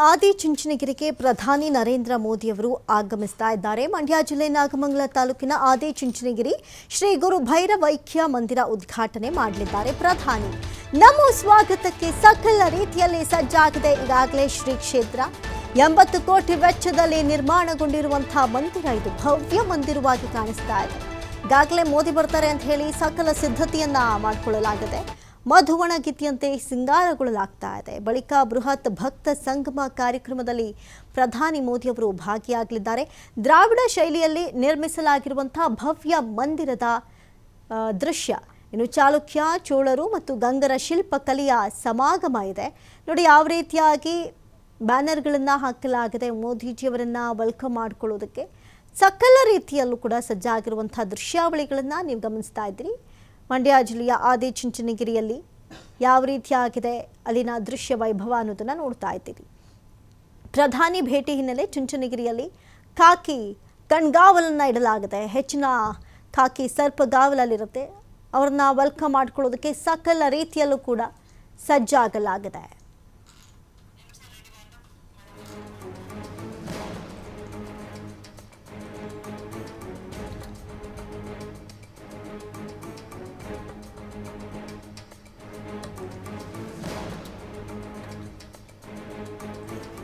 ಆದಿಚುಂಚನಗಿರಿಗೆ ಪ್ರಧಾನಿ ನರೇಂದ್ರ ಮೋದಿ ಅವರು ಆಗಮಿಸ್ತಾ ಇದ್ದಾರೆ. ಮಂಡ್ಯ ಜಿಲ್ಲೆ ನಾಗಮಂಗಲ ತಾಲೂಕಿನ ಆದಿಚುಂಚನಗಿರಿ ಶ್ರೀ ಗುರು ಭೈರವೈಕ್ಯ ಮಂದಿರ ಉದ್ಘಾಟನೆ ಮಾಡಲಿದ್ದಾರೆ ಪ್ರಧಾನಿ. ನಮ್ಮ ಸ್ವಾಗತಕ್ಕೆ ಸಕಲ ರೀತಿಯಲ್ಲಿ ಸಜ್ಜಾಗಿದೆ ಈಗಾಗಲೇ ಶ್ರೀ ಕ್ಷೇತ್ರ. 80 ಕೋಟಿ ವೆಚ್ಚದಲ್ಲಿ ನಿರ್ಮಾಣಗೊಂಡಿರುವಂತಹ ಮಂದಿರ ಇದು ಭವ್ಯ ಮಂದಿರವಾಗಿ ಕಾಣಿಸ್ತಾ ಇದೆ. ಈಗಾಗಲೇ ಮೋದಿ ಬರ್ತಾರೆ ಅಂತ ಹೇಳಿ ಸಕಲ ಸಿದ್ಧತೆಯನ್ನ ಮಾಡಿಕೊಳ್ಳಲಾಗಿದೆ. ಮಧುವಣಗಿತ್ತಿಯಂತೆ ಸಿಂಗಾರಗೊಳ್ಳಲಾಗ್ತಾ ಇದೆ. ಬಳಿಕ ಬೃಹತ್ ಭಕ್ತ ಸಂಗಮ ಕಾರ್ಯಕ್ರಮದಲ್ಲಿ ಪ್ರಧಾನಿ ಮೋದಿ ಅವರು ಭಾಗಿಯಾಗಲಿದ್ದಾರೆ. ದ್ರಾವಿಡ ಶೈಲಿಯಲ್ಲಿ ನಿರ್ಮಿಸಲಾಗಿರುವಂತಹ ಭವ್ಯ ಮಂದಿರದ ದೃಶ್ಯ ಇನ್ನು ಚಾಲುಕ್ಯ, ಚೋಳರು ಮತ್ತು ಗಂಗರ ಶಿಲ್ಪಕಲೆಯ ಸಮಾಗಮ ಇದೆ. ನೋಡಿ ಯಾವ ರೀತಿಯಾಗಿ ಬ್ಯಾನರ್ಗಳನ್ನು ಹಾಕಲಾಗಿದೆ. ಮೋದಿಜಿಯವರನ್ನು ವೆಲ್ಕಮ್ ಮಾಡಿಕೊಳ್ಳೋದಕ್ಕೆ ಸಕಲ ರೀತಿಯಲ್ಲೂ ಕೂಡ ಸಜ್ಜಾಗಿರುವಂತಹ ದೃಶ್ಯಾವಳಿಗಳನ್ನು ನೀವು ಗಮನಿಸ್ತಾ ಇದ್ದೀರಿ. ಮಂಡ್ಯ ಜಿಲ್ಲೆಯ ಆದಿಚುಂಚನಗಿರಿಯಲ್ಲಿ ಯಾವ ರೀತಿಯಾಗಿದೆ ಅಲ್ಲಿನ ದೃಶ್ಯ ವೈಭವ ಅನ್ನೋದನ್ನು ನೋಡ್ತಾ ಇದ್ದೀವಿ. ಪ್ರಧಾನಿ ಭೇಟಿ ಹಿನ್ನೆಲೆ ಚುಂಚನಗಿರಿಯಲ್ಲಿ ಖಾಕಿ ಕಣ್ಗಾವಲನ್ನು ಇಡಲಾಗಿದೆ. ಹೆಚ್ಚಿನ ಖಾಕಿ ಸರ್ಪಗಾವಲಲ್ಲಿರುತ್ತೆ. ಅವ್ರನ್ನ ವೆಲ್ಕಮ್ ಮಾಡ್ಕೊಳ್ಳೋದಕ್ಕೆ ಸಕಲ ರೀತಿಯಲ್ಲೂ ಕೂಡ ಸಜ್ಜಾಗಲಾಗಿದೆ.